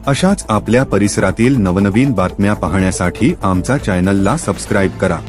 अशाच आपल्या परिसरातील नवनवीन बातम्या पाहण्यासाठी आमचा चॅनलला सबस्क्राईब करा।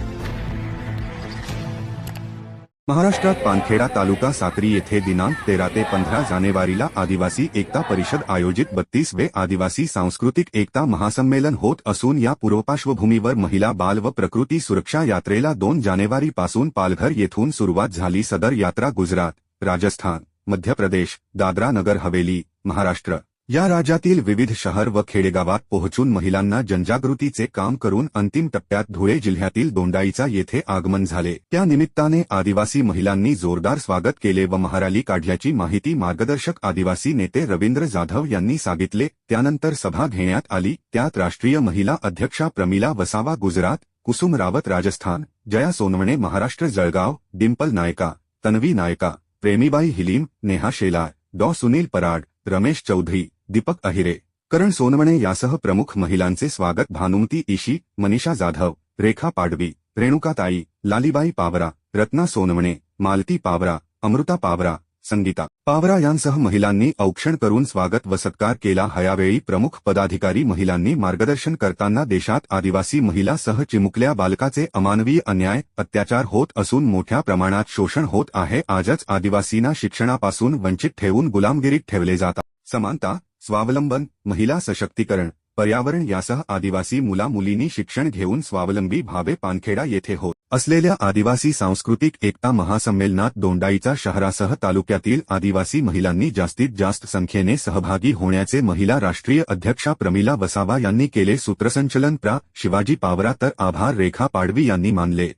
महाराष्ट्रात पानखेडा तालुका साक्री येथे दिनांक 13 ते 15 जानेवारीला आदिवासी एकता परिषद आयोजित 32वे आदिवासी सांस्कृतिक एकता महासंमेलन होत असून या पूर्वपार्श्वभूमीवर महिला बाल व प्रकृती सुरक्षा यात्रेला 2 जानेवारीपासून पालघर येथून सुरुवात झाली। सदर यात्रा गुजरात, राजस्थान, मध्य प्रदेश, दादरा नगर हवेली, महाराष्ट्र या राज्यातील विविध शहर व खेडेगावात पोहोचून महिलांना जनजागृतीचे काम करून अंतिम टप्प्यात धुळे जिल्ह्यातील दोंडाईचा येथे आगमन झाले। त्या निमित्ताने आदिवासी महिलांनी जोरदार स्वागत केले व महारॅली काढल्याची माहिती मार्गदर्शक आदिवासी नेते रवींद्र जाधव यांनी सांगितले। त्यानंतर सभा घेण्यात आली, त्यात राष्ट्रीय महिला अध्यक्षा प्रमिला वसावा गुजरात, कुसुम रावत राजस्थान, जया सोनवणे महाराष्ट्र जळगाव, डिंपल नायका, तन्वी नायका, प्रेमीबाई हिलीम, नेहा शेलार, डॉ सुनील पराड, रमेश चौधरी, दीपक अहिरे, करण सोनवणे यासह प्रमुख महिलांचे स्वागत भानुमती ईशी, मनीषा जाधव, रेखा पाडवी, रेणुकाताई, लालीबाई पावरा, रत्ना सोनवणे, मालती पावरा, अमृता पावरा, संगीता पावरा यांसह महिलांनी औक्षण करून स्वागत व सत्कार केला। यावेळी प्रमुख पदाधिकारी महिलांनी मार्गदर्शन करताना देशात आदिवासी महिलांसह चिमुकल्या बालकाचे अमानवीय अन्याय, अत्याचार होत असून मोठ्या प्रमाणात शोषण होत आहे। आजच आदिवासींना शिक्षणापासून वंचित ठेवून गुलामगिरीत ठेवले जात आहे। समानता, स्वावलंबन, महिला सशक्तीकरण, पर्यावरण यासह आदिवासी मुला-मुलींनी शिक्षण घेऊन स्वावलंबी व्हावे। पानखेडा येथे होत असलेल्या आदिवासी सांस्कृतिक एकता महासंमेलनात दोंडाईचा शहरासह तालुक्यातील आदिवासी महिलांनी जास्तीत जास्त संख्येने सहभागी होण्याचे महिला राष्ट्रीय अध्यक्षा प्रमिला वसावा यांनी केले। सूत्रसंचलन शिवाजी पावरा तर आभार रेखा पाडवी यांनी मानले।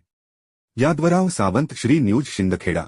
यादवराव सावंत, श्री न्यूज, शिंदखेडा।